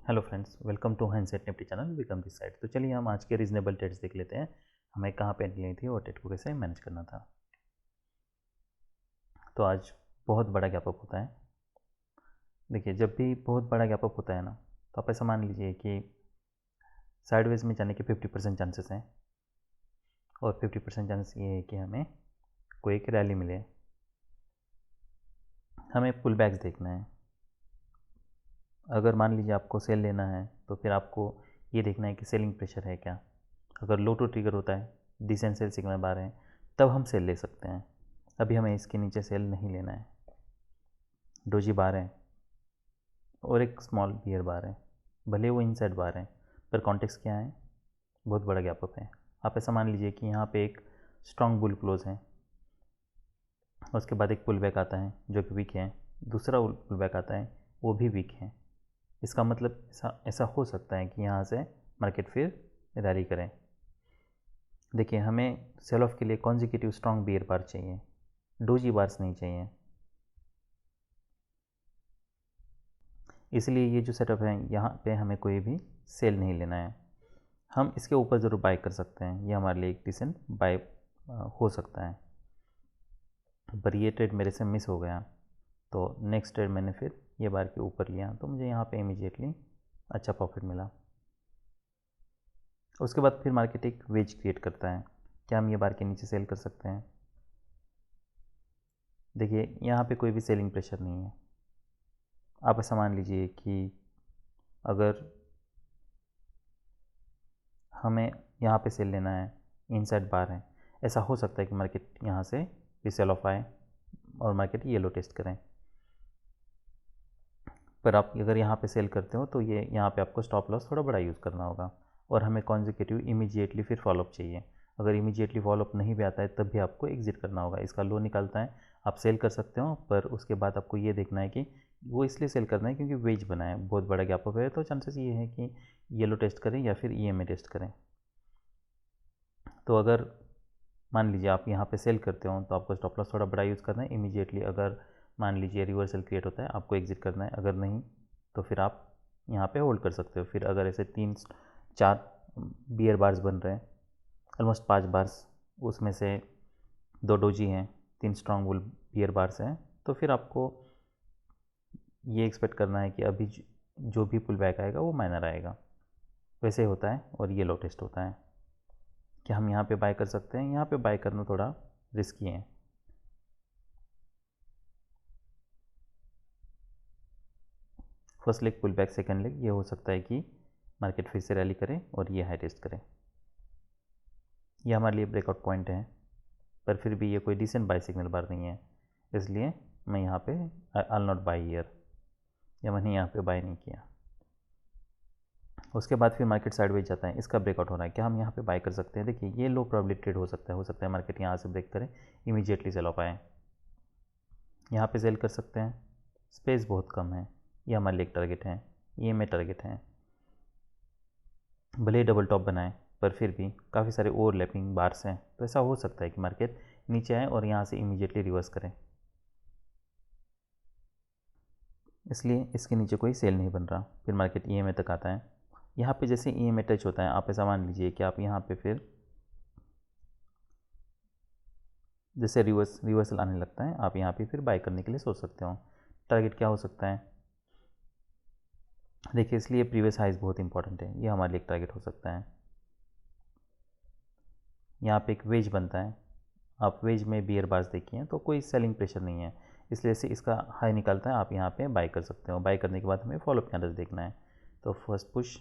Hello friends, welcome to hindsight nifty channel. Welcome this side. तो चलिए हम आज के रीजनेबल ट्रेड्स देख लेते हैं। हमें कहाँ पे एंट्री लेनी थी और ट्रेड को कैसे मैनेज करना था। तो आज बहुत बड़ा गैप अप होता है। देखिए, जब भी बहुत बड़ा गैप अप होता है ना, तो आप ऐसा मान लीजिए कि साइडवेज में जाने के 50% चांसेस हैं और 50% चांस ये है कि हमें कोई एक रैली मिले। हमें पुल बैक्स देखना है। अगर मान लीजिए आपको सेल लेना है तो फिर आपको ये देखना है कि सेलिंग प्रेशर है क्या। अगर लो टू ट्रिगर होता है, डिसेंट सेल सिग्नल बार है, तब हम सेल ले सकते हैं। अभी हमें इसके नीचे सेल नहीं लेना है। डोजी बार है और एक स्मॉल बियर बार है, भले वो इनसाइड बार है, पर कॉन्टेक्स्ट क्या है, बहुत बड़ा गैप अप है। आप ऐसा मान लीजिए कि यहाँ पे एक स्ट्रॉन्ग बुल क्लोज है, उसके बाद एक पुल बैक आता है जो कि वीक है, दूसरा पुल बैक आता है वो भी वीक है। इसका मतलब ऐसा ऐसा हो सकता है कि यहाँ से मार्केट फिर रैली करें। देखिए, हमें सेल ऑफ के लिए कॉन्जिक्यूटिव स्ट्रॉन्ग बियर बार चाहिए, डोजी बार्स नहीं चाहिए। इसलिए ये जो सेटअप है, यहाँ पे हमें कोई भी सेल नहीं लेना है। हम इसके ऊपर ज़रूर बाय कर सकते हैं, ये हमारे लिए एक डिसेंट बाय हो सकता है। पर ये ट्रेड मेरे से मिस हो गया, तो नेक्स्ट ट्रेड मैंने फिर ये बार के ऊपर लिया, तो मुझे यहाँ पे इमीडिएटली अच्छा प्रॉफिट मिला। उसके बाद फिर मार्केट एक वेज क्रिएट करता है। क्या हम ये बार के नीचे सेल कर सकते हैं? देखिए, यहाँ पे कोई भी सेलिंग प्रेशर नहीं है। आप ऐसा मान लीजिए कि अगर हमें यहाँ पे सेल लेना है, इनसाइड बार है, ऐसा हो सकता है कि मार्केट यहाँ से भी सेल ऑफ आए और मार्केट येलो टेस्ट करें। पर आप अगर यहाँ पे सेल करते हो तो ये यहाँ पे आपको स्टॉप लॉस थोड़ा बड़ा यूज़ करना होगा और हमें कॉन्जिक्यूटिव इमीडिएटली फिर फॉलोअप चाहिए। अगर इमीडिएटली फॉलोअप नहीं भी आता है तब भी आपको एग्जिट करना होगा। इसका लो निकलता है, आप सेल कर सकते हो, पर उसके बाद आपको ये देखना है कि वो इसलिए सेल करना है क्योंकि वेज बना है, बहुत बड़ा गैप अप है, तो चांसेस ये है कि येलो टेस्ट करें या फिर EMA टेस्ट करें। तो अगर मान लीजिए आप यहाँ पे सेल करते हो तो आपको स्टॉप लॉस थोड़ा बड़ा यूज़ करना है। इमीडिएटली अगर मान लीजिए रिवर्सल क्रिएट होता है, आपको एग्जिट करना है। अगर नहीं तो फिर आप यहाँ पे होल्ड कर सकते हो। फिर अगर ऐसे 3-4 बियर बार्स बन रहे हैं, ऑलमोस्ट 5 बार्स, उसमें से 2 डोजी हैं, 3 स्ट्रॉन्ग बुल बियर बार्स हैं, तो फिर आपको ये एक्सपेक्ट करना है कि अभी जो भी पुल बैक आएगा वो माइनर आएगा। वैसे होता है और ये लो टेस्ट होता है। कि हम यहाँ पे बाय कर सकते हैं, यहाँ पे बाय करना थोड़ा रिस्की है। First leg pull back, second leg ये हो सकता है कि मार्केट फिर से रैली करे और ये हाई टेस्ट करे। ये हमारे लिए ब्रेकआउट पॉइंट है, पर फिर भी ये कोई डिसेंट बाय सिग्नल बार नहीं है, इसलिए मैं यहाँ पे आई नॉट बाय हियर, या मैंने यहाँ पे बाय नहीं किया। उसके बाद फिर मार्केट साइडवेज जाता है, इसका ब्रेकआउट हो रहा है, क्या हम यहाँ पे बाय कर सकते हैं? देखिए, ये लो प्रोबेबिलिटी ट्रेड हो सकता है मार्केट यहाँ से ब्रेक करे, इमीडिएटली सेल ऑफ आए, यहाँ पे सेल कर सकते हैं। स्पेस बहुत कम है, ये हमारे लिए एक टारगेट है, ये में टारगेट है। भले ही डबल टॉप बनाए पर फिर भी काफ़ी सारे ओवरलैपिंग बार्स हैं, तो ऐसा हो सकता है कि मार्केट नीचे आए और यहाँ से इमीडिएटली रिवर्स करें, इसलिए इसके नीचे कोई सेल नहीं बन रहा। फिर मार्केट EMA तक आता है। यहाँ पे जैसे EMA टच होता है, आप ऐसा मान लीजिए कि आप यहाँ पे फिर जैसे रिवर्सल आने लगता है, आप यहाँ पे फिर बाय करने के लिए सोच सकते हो। टारगेट क्या हो सकता है? देखिए, इसलिए प्रीवियस हाइज बहुत इंपॉर्टेंट है, ये हमारे लिए एक टारगेट हो सकता है। यहाँ पे एक वेज बनता है, आप वेज में बियर बार्स देखिए तो कोई सेलिंग प्रेशर नहीं है, इसलिए से इसका हाई निकलता है, आप यहाँ पे बाय कर सकते हो। बाय करने के बाद हमें फॉलोअप कैंडल्स देखना है। तो फर्स्ट पुश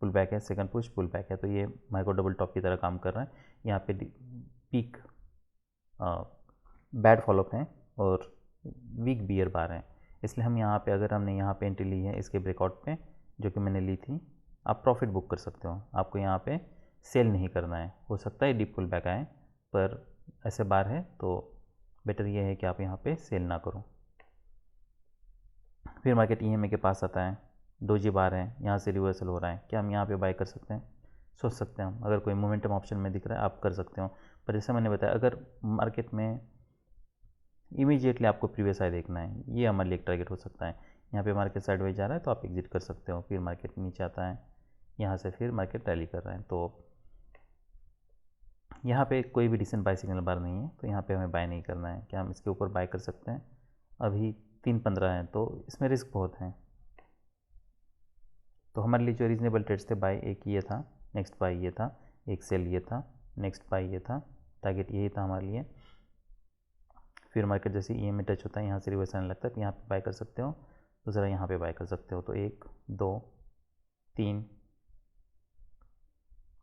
पुल बैक है, सेकंड पुश पुल बैक है, तो ये माइक्रो डबल टॉप की तरह काम कर रहा है। यहाँ पे पीक बैड फॉलोअप है और वीक बियर बार है, इसलिए हम यहाँ पे अगर हमने यहाँ पे एंट्री ली है इसके ब्रेकआउट पे जो कि मैंने ली थी, आप प्रॉफिट बुक कर सकते हो। आपको यहाँ पे सेल नहीं करना है। हो सकता है डीप पुल बैक आए, पर ऐसे बार है तो बेटर ये है कि आप यहाँ पे सेल ना करो। फिर मार्केट EMA के पास आता है, डोजी बार है, यहाँ से रिवर्सल हो रहा है, क्या हम यहाँ पे बाय कर सकते हैं? सोच सकते हैं हम। अगर कोई मोमेंटम ऑप्शन में दिख रहा है आप कर सकते हो, पर जैसे मैंने बताया अगर मार्केट में इमीडिएटली आपको प्रीवियस हाई देखना है, ये हमारे लिए एक टारगेट हो सकता है। यहाँ पे मार्केट साइडवेज जा रहा है तो आप एग्जिट कर सकते हो। फिर मार्केट नीचे आता है, यहाँ से फिर मार्केट रैली कर रहा है, तो यहाँ पे कोई भी डिसेंट बाय सिग्नल बार नहीं है, तो यहाँ पे हमें बाय नहीं करना है। क्या हम इसके ऊपर बाय कर सकते हैं? अभी 3.15 है तो इसमें रिस्क बहुत है। तो हमारे लिए जो रीजनेबल ट्रेड्स थे, बाय एक ये था, नेक्स्ट बाय ये था, एक सेल ये था, नेक्स्ट बाय ये था, टारगेट यही था हमारे लिए। फिर मार्केट जैसे ई में टच होता है, यहाँ से रिवर्स आने लगता है, तो यहाँ पे बाय कर सकते हो, दूसरा यहाँ पे बाय कर सकते हो। तो 1 2 3,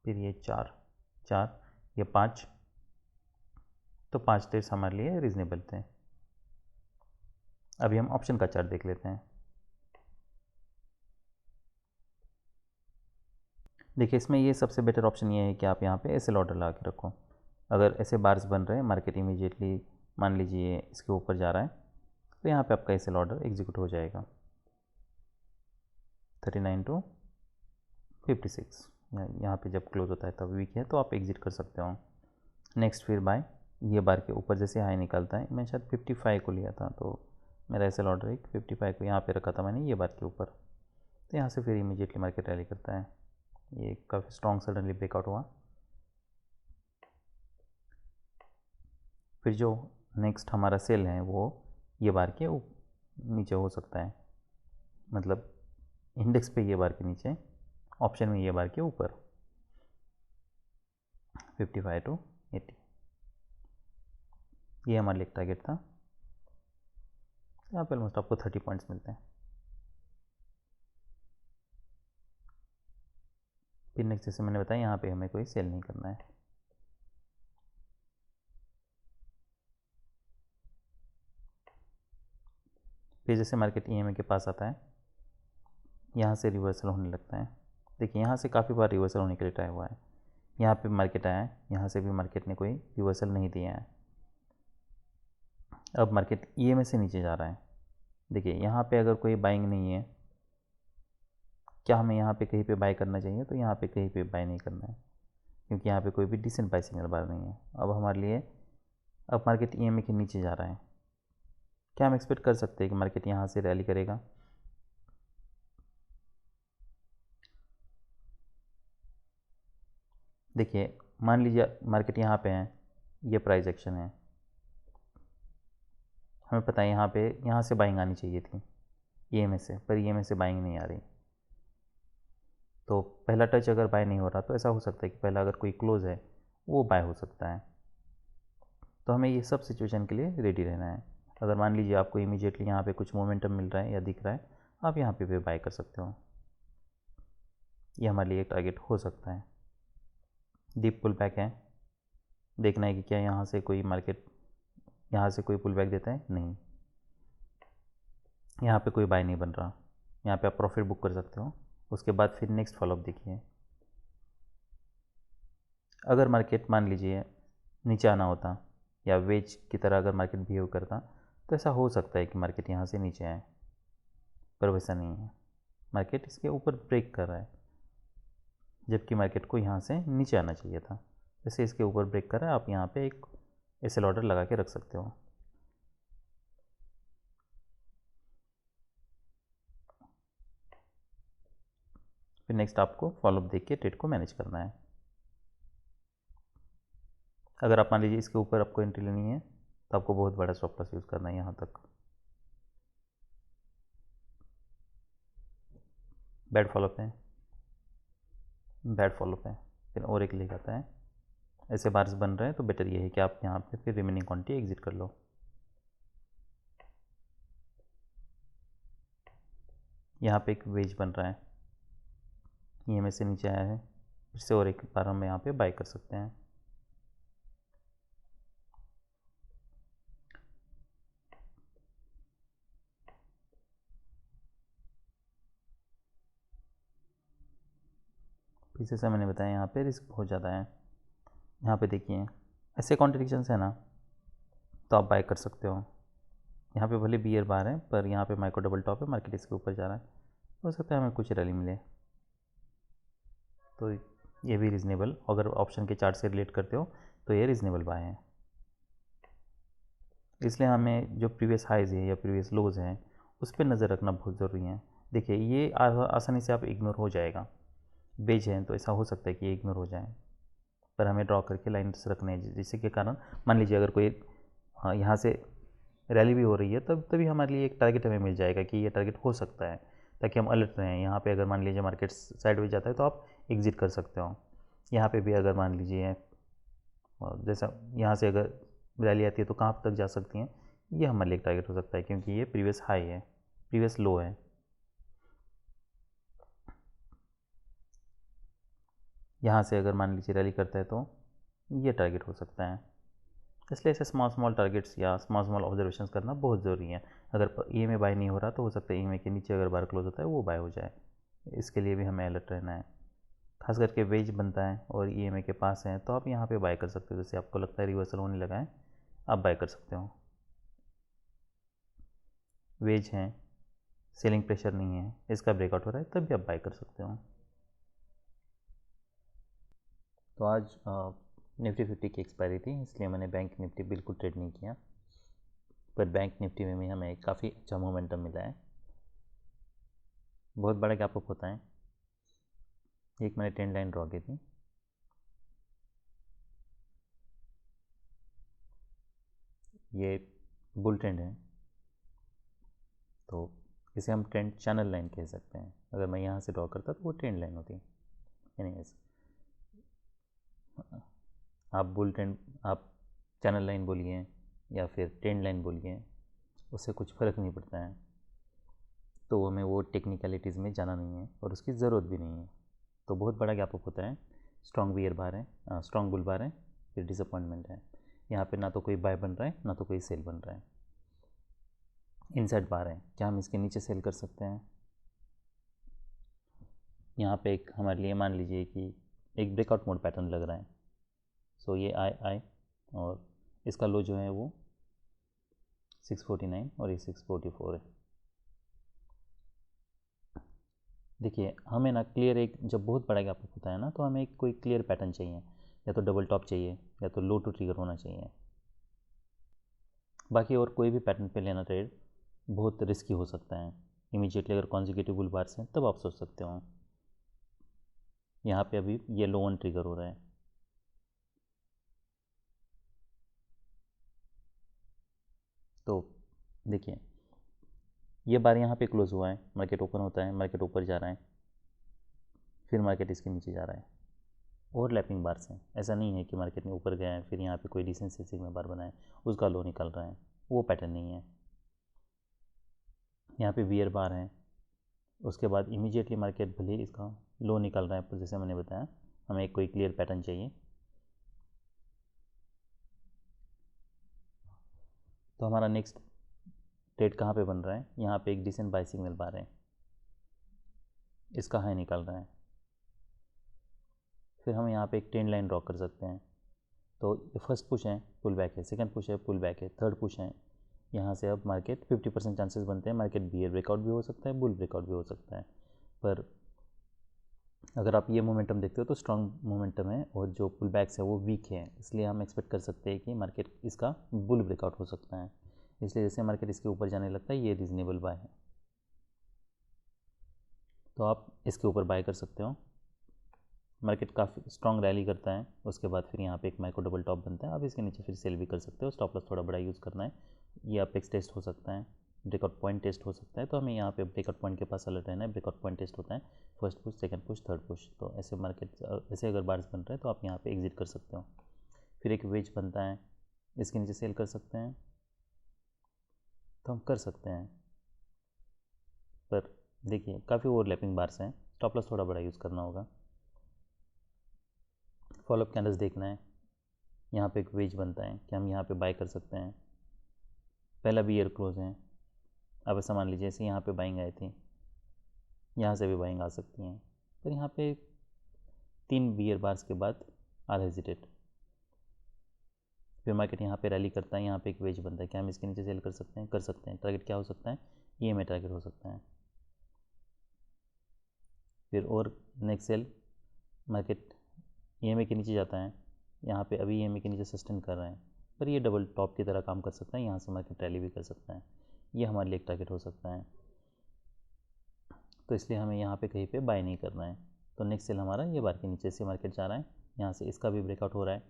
फिर ये 4 ये 5, तो 5 ट्रेड्स हमारे लिए रीजनेबल थे। अभी हम ऑप्शन का चार्ट देख लेते हैं। देखिए इसमें ये सबसे बेटर ऑप्शन ये है कि आप यहाँ पे एसएल ऑर्डर लगा के रखो। अगर ऐसे बार्स बन रहे हैं, मार्केट इमीडिएटली मान लीजिए इसके ऊपर जा रहा है, तो यहाँ पे आपका एसएल ऑर्डर एग्जीक्यूट हो जाएगा। 39 to 56 यहाँ पे जब क्लोज होता है तब वीक है, तो आप एग्जिट कर सकते हो। नेक्स्ट फिर बाय, ये बार के ऊपर जैसे हाई निकलता है, मैं शायद 55 को लिया था, तो मेरा एसएल ऑर्डर एक 55 को यहाँ पे रखा था मैंने, ये बार के ऊपर। तो यहाँ से फिर इमीडिएटली मार्केट रैली करता है। ये काफ़ी स्ट्रॉन्ग सडनली ब्रेकआउट हुआ। फिर जो नेक्स्ट हमारा सेल है वो ये बार के नीचे हो सकता है, मतलब इंडेक्स पे ये बार के नीचे, ऑप्शन में ये बार के ऊपर 55 to 80, ये हमारे लिए टारगेट था। यहाँ पे ऑलमोस्ट आपको 30 पॉइंट्स मिलते हैं। फिर नेक्स्ट जैसे मैंने बताया, यहाँ पे हमें कोई सेल नहीं करना है। फिर जैसे मार्केट ईएमए के पास आता है, यहाँ से रिवर्सल होने लगता है। देखिए यहाँ से काफ़ी बार रिवर्सल होने के लिए ट्राई हुआ है। यहाँ पे मार्केट आया है, यहाँ से भी मार्केट ने कोई रिवर्सल नहीं दिया है। अब मार्केट ईएमए से नीचे जा रहा है। देखिए यहाँ पे अगर कोई बाइंग नहीं है, क्या हमें यहाँ पे कहीं पे बाय करना चाहिए? तो यहाँ पे कहीं पे बाय नहीं करना है, क्योंकि यहाँ पे कोई भी डिसेंट बाय सिग्नल बार नहीं है। अब हमारे लिए, अब मार्केट ईएमए के नीचे जा रहा है, क्या हम एक्सपेक्ट कर सकते हैं कि मार्केट यहाँ से रैली करेगा? देखिए मान लीजिए मार्केट यहाँ पे है, ये प्राइस एक्शन है, हमें पता है यहाँ पे, यहाँ से बाइंग आनी चाहिए थी ईएमए से, पर ईएमए से बाइंग नहीं आ रही। तो पहला टच अगर बाय नहीं हो रहा, तो ऐसा हो सकता है कि पहला अगर कोई क्लोज है वो बाय हो सकता है। तो हमें ये सब सिचुएशन के लिए रेडी रहना है। अगर मान लीजिए आपको इमीडिएटली यहाँ पे कुछ मोमेंटम मिल रहा है या दिख रहा है, आप यहाँ पे भी बाय कर सकते हो। ये हमारे लिए टारगेट हो सकता है। डीप पुल बैक है, देखना है कि क्या यहाँ से कोई मार्केट, यहाँ से कोई पुल बैक देता है, नहीं, यहाँ पे कोई बाय नहीं बन रहा, यहाँ पे आप प्रॉफिट बुक कर सकते हो। उसके बाद फिर नेक्स्ट फॉलोअप देखिए, अगर मार्केट मान लीजिए नीचे आना होता या वेज की तरह अगर मार्केट बिहेव करता, तो ऐसा हो सकता है कि मार्केट यहाँ से नीचे आए, पर वैसा नहीं है। मार्केट इसके ऊपर ब्रेक कर रहा है, जबकि मार्केट को यहाँ से नीचे आना चाहिए था। जैसे इसके ऊपर ब्रेक कर रहा है, आप यहाँ पे एक एसएल ऑर्डर लगा के रख सकते हो। फिर नेक्स्ट आपको फॉलोअप देख के ट्रेड को मैनेज करना है। अगर आप मान लीजिए इसके ऊपर आपको एंट्री लेनी है, तो आपको बहुत बड़ा स्टॉप लॉस यूज़ करना है यहाँ तक। बैड फॉलोअप है, बैड फॉलोअप है, फिर और एक लेग आता है। ऐसे बार्स बन रहे हैं तो बेटर ये है कि आप यहाँ पे फिर रिमेनिंग क्वांटिटी एग्जिट कर लो। यहाँ पे एक वेज बन रहा है, ईएमए से नीचे आया है, फिर से और एक बार हम यहाँ पे बाय कर सकते हैं। पीछे से मैंने बताया यहाँ पे रिस्क बहुत ज़्यादा है। यहाँ पे देखिए ऐसे कॉन्ट्रडिक्शंस है ना, तो आप बाय कर सकते हो। यहाँ पे भले बियर बार है, पर यहाँ पे माइक्रो डबल टॉप है, मार्केट इसके ऊपर जा रहा है, हो सकता है हमें कुछ रैली मिले। तो ये भी रीज़नेबल, अगर ऑप्शन के चार्ट से रिलेट करते हो तो ये रीज़नेबल बाय है। इसलिए हमें जो प्रीवियस हाइज़ है या प्रीवियस लोज़ हैं उस पर नज़र रखना बहुत ज़रूरी है। देखिए ये आसानी से आप इग्नोर हो जाएगा, बेच है तो ऐसा हो सकता है कि ये इग्नोर हो जाए, पर हमें ड्रॉ करके लाइन्स रखने हैं जिससे के कारण मान लीजिए अगर कोई यहाँ से रैली भी हो रही है तभी हमारे लिए एक टारगेट हमें मिल जाएगा कि ये टारगेट हो सकता है, ताकि हम अलर्ट रहें। यहाँ पे अगर मान लीजिए मार्केट साइडवेज जाता है तो आप एग्जिट कर सकते हो। यहाँ पे भी अगर मान लीजिए जैसा यहाँ से अगर रैली आती है तो कहाँ तक जा सकती हैं, ये हमारे लिए एक टारगेट हो सकता है क्योंकि ये प्रीवियस हाई है, प्रीवियस लो है। यहाँ से अगर मान लीजिए रैली करता है तो ये टारगेट हो सकता है। इसलिए ऐसे स्मॉल टारगेट्स या स्मॉल ऑब्जर्वेशंस करना बहुत ज़रूरी है। अगर ई में बाय नहीं हो रहा तो हो सकता है ई के नीचे अगर बार क्लोज होता है वो बाय हो जाए, इसके लिए भी हमें अलर्ट रहना है। खास करके वेज बनता है और ई के पास है तो आप यहाँ पे बाय कर सकते हो। जैसे आपको लगता है रिवर्सल होने लगा है, आप बाय कर सकते हो। वेज हैं, सेलिंग प्रेशर नहीं है, इसका ब्रेकआउट हो रहा है तब भी आप बाय कर सकते हो। तो आज निफ्टी 50 की एक्सपायरी थी, इसलिए मैंने बैंक निफ्टी बिल्कुल ट्रेड नहीं किया, पर बैंक निफ्टी में भी हमें काफ़ी अच्छा मोमेंटम मिला है। बहुत बड़ा गैप अप होता है। एक मैंने ट्रेंड लाइन ड्रॉ की थी, ये बुल ट्रेंड है तो इसे हम ट्रेंड चैनल लाइन कह सकते हैं। अगर मैं यहाँ से ड्रॉ करता तो वो ट्रेंड लाइन होती। एनीवेज, आप बुल ट्रेंड, आप चैनल लाइन बोलिए या फिर ट्रेंड लाइन बोलिए, उससे कुछ फ़र्क नहीं पड़ता है। तो हमें वो टेक्निकलिटीज़ में जाना नहीं है और उसकी ज़रूरत भी नहीं है। तो बहुत बड़ा गैप अप होता है, स्ट्रॉन्ग बियर बार है, स्ट्रॉन्ग बुल बार है, फिर डिसअपॉइंटमेंट है। यहाँ पे ना तो कोई बाय बन रहा है ना तो कोई सेल बन रहा है। इनसाइड बार है, क्या हम इसके नीचे सेल कर सकते हैं? यहाँ पे एक हमारे लिए मान लीजिए कि एक ब्रेकआउट मोड पैटर्न लग रहा है। सो ये आए और इसका लो जो है वो 649 और ये 644 है। देखिए हमें ना क्लियर, एक जब बहुत बड़ा गैप होता है ना तो हमें एक कोई क्लियर पैटर्न चाहिए, या तो डबल टॉप चाहिए या तो लो टू ट्रिगर होना चाहिए। बाकी और कोई भी पैटर्न पे लेना ट्रेड बहुत रिस्की हो सकता है। इमीडिएटली अगर कॉन्जिक्यूटिव बुल बार्स हैं तब आप सोच सकते हो। यहाँ पे अभी ये लो वन ट्रिगर हो रहा है, तो देखिए ये बार यहाँ पे क्लोज हुआ है, मार्केट ओपन होता है, मार्केट ऊपर जा रहा है, फिर मार्केट इसके नीचे जा रहा है। ओवरलैपिंग बार्स हैं, ऐसा नहीं है कि मार्केट में ऊपर गया है फिर यहाँ पे कोई डिसेंसी सिग्मा बार बनाए उसका लो निकल रहा है, वो पैटर्न नहीं है। यहाँ पे बियर बार है, उसके बाद इमीडिएटली मार्केट भले इसका लो निकल रहा है, पर जैसे मैंने बताया हमें एक कोई क्लियर पैटर्न चाहिए। तो हमारा नेक्स्ट ट्रेड कहाँ पे बन रहा है? यहाँ पे एक डिसेंट बाय सिग्नल बार है, इसका हाई निकल रहा है, फिर हम यहाँ पे एक ट्रेंड लाइन ड्रॉ कर सकते हैं। तो ये फर्स्ट पुश है, पुल बैक है, सेकंड पुश है, पुल बैक है, थर्ड पुश है। यहाँ से अब मार्केट 50% चांसेस बनते हैं मार्केट बियर ब्रेकआउट भी हो सकता है, बुल ब्रेकआउट भी हो सकता है। पर अगर आप ये मोमेंटम देखते हो तो स्ट्रॉन्ग मोमेंटम है और जो पुल बैक्स है वो वीक है, इसलिए हम एक्सपेक्ट कर सकते हैं कि मार्केट इसका बुल ब्रेकआउट हो सकता है। इसलिए जैसे मार्केट इसके ऊपर जाने लगता है ये रीजनेबल बाय है, तो आप इसके ऊपर बाय कर सकते हो। मार्केट काफ़ी स्ट्रॉन्ग रैली करता है, उसके बाद फिर यहाँ पे एक माइक्रो डबल टॉप बनता है, आप इसके नीचे फिर सेल भी कर सकते हो। स्टॉप लॉस थोड़ा बड़ा यूज़ करना है। ये अपेक्स टेस्ट हो सकता है, ब्रेकआउट पॉइंट टेस्ट हो सकता है, तो हमें यहाँ पे ब्रेकआउट पॉइंट के पास अलर्ट रहना है। ब्रेकआउट पॉइंट टेस्ट होता है first push, second push, third push, तो ऐसे मार्केट ऐसे अगर बार्स बन रहे हैं तो आप यहाँ पे एग्जिट कर सकते हो। फिर एक वेज बनता है, इसके नीचे सेल कर सकते हैं, तो हम कर सकते हैं। पर देखिए काफ़ी ओवरलैपिंग बार्स हैं, स्टॉप लॉस थोड़ा बड़ा यूज़ करना होगा। फॉलोअप कैंडल्स देखना है, यहाँ पे एक वेज बनता है कि हम यहाँ पे बाय कर सकते हैं। पहला भी ईयर क्लोज है, अब ऐसा मान लीजिए जैसे यहाँ पे बाइंग आई थी, यहाँ से भी बाइंग आ सकती हैं, पर यहाँ पे 3 बियर बार्स के बाद आर हेजिटेट। फिर मार्केट यहाँ पे रैली करता है, यहाँ पे एक वेज बनता है, क्या हम इसके नीचे सेल कर सकते हैं? कर सकते हैं। टारगेट क्या हो सकता है? ये में टारगेट हो सकता है। फिर और नेक्स्ट सेल मार्केट ई के नीचे जाता है, यहाँ पे अभी ई के नीचे सस्टेन कर रहे हैं, पर ये डबल टॉप की तरह काम कर सकता है, यहाँ से मार्केट रैली भी कर सकता है। ये हमारे लिए एक टारगेट हो सकता है। तो इसलिए हमें यहाँ पे कहीं पे बाय नहीं करना है। तो नेक्स्ट सेल हमारा ये बार के नीचे से मार्केट जा रहा है, यहाँ से इसका भी ब्रेकआउट हो रहा है।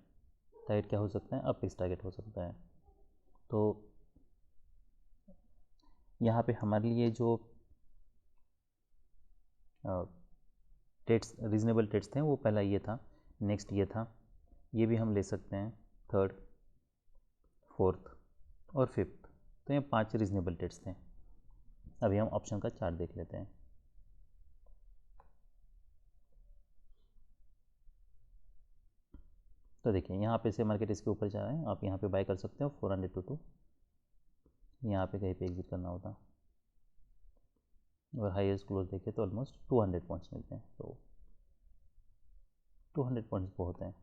टारगेट क्या हो सकता है, अपेक्स टारगेट हो सकता है। तो यहाँ पे हमारे लिए जो ट्रेड्स रीज़नेबल ट्रेड्स थे वो पहला ये था, नेक्स्ट ये था, ये भी हम ले सकते हैं, थर्ड, फोर्थ और फिफ्थ। तो ये 5 रीज़नेबल ट्रेड्स थे। अभी हम ऑप्शन का चार्ट देख लेते हैं। तो देखिए यहाँ पे से मार्केट इसके ऊपर जा रहा है, आप यहाँ पे बाय कर सकते हो 402, यहाँ पे कहीं पे एग्जिट करना होता। और हाईएस्ट क्लोज देखें तो ऑलमोस्ट 200 पॉइंट्स मिलते हैं। तो 200 पॉइंट्स बहुत हैं।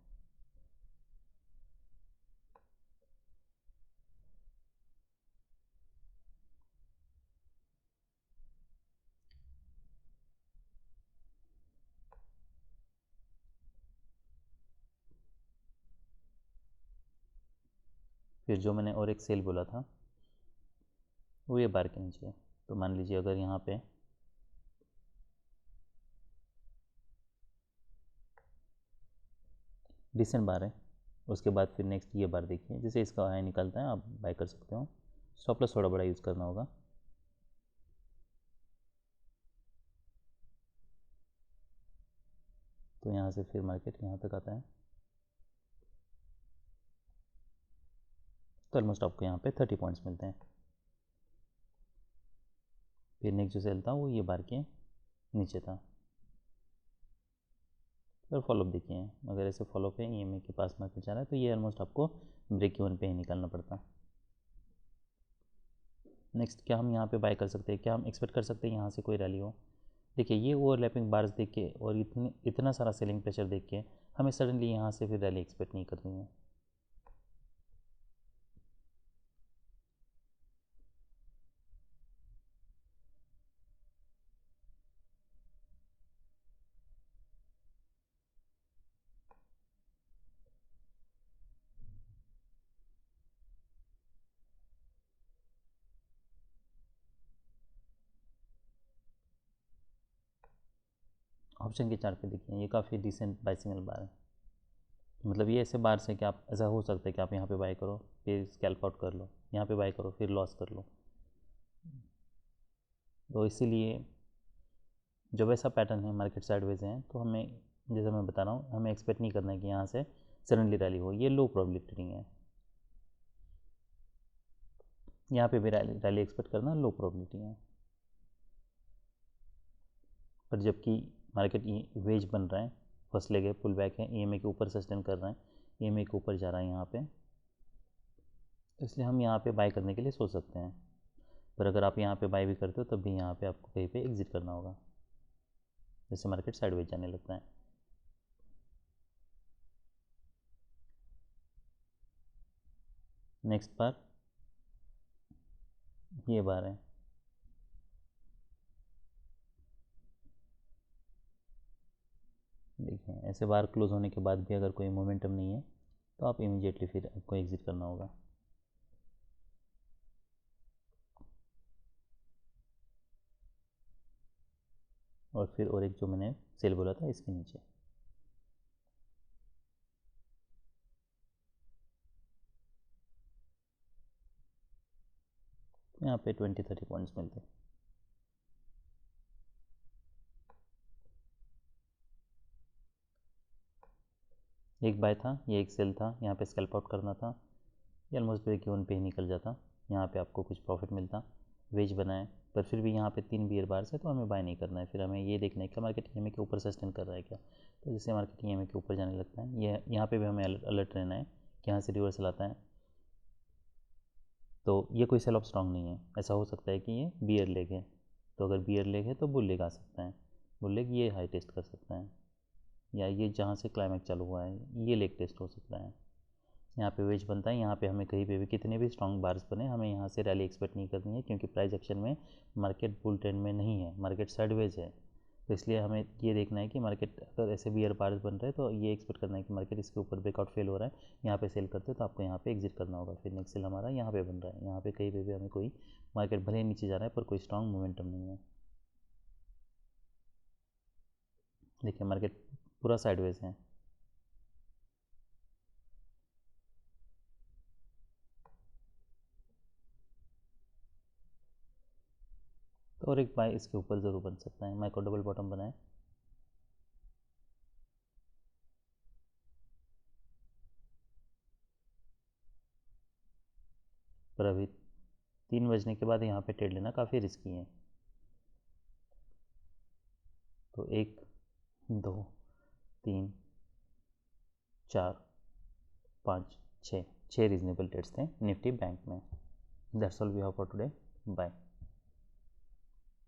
फिर जो मैंने और एक सेल बोला था वो ये बार के नीचे है। तो मान लीजिए अगर यहाँ पे डिसेंट बार है, उसके बाद फिर नेक्स्ट ये बार देखिए, जैसे इसका हाई निकलता है आप बाय कर सकते हो। स्टॉप लॉस थोड़ा बड़ा यूज़ करना होगा। तो यहाँ से फिर मार्केट यहाँ तक आता है, तो ऑलमोस्ट आपको यहाँ पे 30 पॉइंट्स मिलते हैं। फिर नेक्स्ट जो सेल था वो ये बार के नीचे था। फिर फॉलोअप देखिए, अगर ऐसे फॉलोअप है EMA के पास मार्केट जा रहा है तो ये ऑलमोस्ट आपको ब्रेक इवन पे ही निकालना पड़ता। नेक्स्ट क्या हम यहाँ पे बाय कर सकते हैं, क्या हम एक्सपेक्ट कर सकते हैं यहाँ से कोई रैली हो। देखिए ये ओवरलैपिंग बार्स देख के और इतना सारा सेलिंग प्रेशर देख के हमें सडनली यहाँ से फिर रैली एक्सपेक्ट नहीं करनी है। ऑप्शन के चार्ट पे देखिए ये काफ़ी डिसेंट बाय सिग्नल बार है। मतलब ये ऐसे बार से कि आप ऐसा हो सकता है कि आप यहाँ पे बाय करो फिर स्कैल्प आउट कर लो, यहाँ पे बाय करो फिर लॉस कर लो। तो इसीलिए जब ऐसा पैटर्न है मार्केट साइडवेज है तो हमें, जैसे मैं बता रहा हूँ, हमें एक्सपेक्ट नहीं करना है कि यहाँ से सडनली रैली हो। ये लो प्रोबेबिलिटी ट्रेडिंग है। यहाँ पे भी रैली एक्सपेक्ट करना लो प्रोबेबिलिटी है। पर जबकि मार्केट वेज बन रहा है, फर्स्ट लेग है, पुल बैक है, EMA के ऊपर सस्टेन कर रहा है, EMA के ऊपर जा रहा है यहाँ पे, तो इसलिए हम यहाँ पे बाय करने के लिए सोच सकते हैं। पर अगर आप यहाँ पे बाय भी करते हो तब भी यहाँ पे आपको कहीं पे एग्जिट करना होगा, जैसे मार्केट साइडवेज जाने लगता है। नेक्स्ट बार ये बार है, देखिए ऐसे बार क्लोज होने के बाद भी अगर कोई मोमेंटम नहीं है तो आप इमीडिएटली फिर आपको एग्जिट करना होगा। और फिर और एक जो मैंने सेल बोला था इसके नीचे, यहाँ पे 20-30 पॉइंट्स मिलते हैं। एक बाय था, ये एक सेल था, यहाँ पे स्कैल्प आउट करना था, ये ऑलमोस्ट ब्रेक इवन पे ही निकल जाता, यहाँ पे आपको कुछ प्रॉफिट मिलता। वेज बनाए पर फिर भी यहाँ पे 3 बियर बार से तो हमें बाय नहीं करना है। फिर हमें ये देखना है कि मार्केट EMA के ऊपर सस्टेन कर रहा है क्या। तो जैसे मार्केट EMA के ऊपर जाने लगता है, ये यहाँ पे भी हमें अलर्ट रहना है कि यहाँ से रिवर्सल आता है तो ये कोई सेल ऑफ स्ट्रॉन्ग नहीं है। ऐसा हो सकता है कि ये बियर लेग है, तो अगर बियर लेग है तो बुल लेग आ सकता है, बुल लेग ये हाई टेस्ट कर सकता है, या ये जहाँ से क्लाइमैक्स चालू हुआ है ये लेग टेस्ट हो सकता है। यहाँ पे वेज बनता है, यहाँ पे हमें कहीं पे भी कितने भी स्ट्रॉन्ग बार्स बने हमें यहाँ से रैली एक्सपेक्ट नहीं करनी है, क्योंकि प्राइस एक्शन में मार्केट बुल ट्रेंड में नहीं है, मार्केट साइडवेज है। तो इसलिए हमें ये देखना है कि मार्केट अगर ऐसे बियर बार्स बन रहे हैं तो ये एक्सपेक्ट करना है कि मार्केट इसके ऊपर ब्रेकआउट फेल हो रहा है, यहाँ पे सेल करते हैं तो आपको यहाँ पे एग्जिट करना होगा। फिर नेक्स्ट सेल हमारा यहाँ पे बन रहा है, यहाँ पे कहीं पे भी हमें कोई मार्केट भले ही नीचे जा रहा है पर कोई स्ट्रॉन्ग मोमेंटम नहीं है। देखिए मार्केट पूरा साइडवेज है। तो और एक बाय इसके ऊपर ज़रूर बन सकता है, माइक्रो डबल बॉटम बनाए। पर अभी 3 बजने के बाद यहाँ पे ट्रेड लेना काफ़ी रिस्की है। तो 1 2 3 4 5 6 रीजनेबल ट्रेड्स थे निफ्टी बैंक में। That's all we have for today. Bye.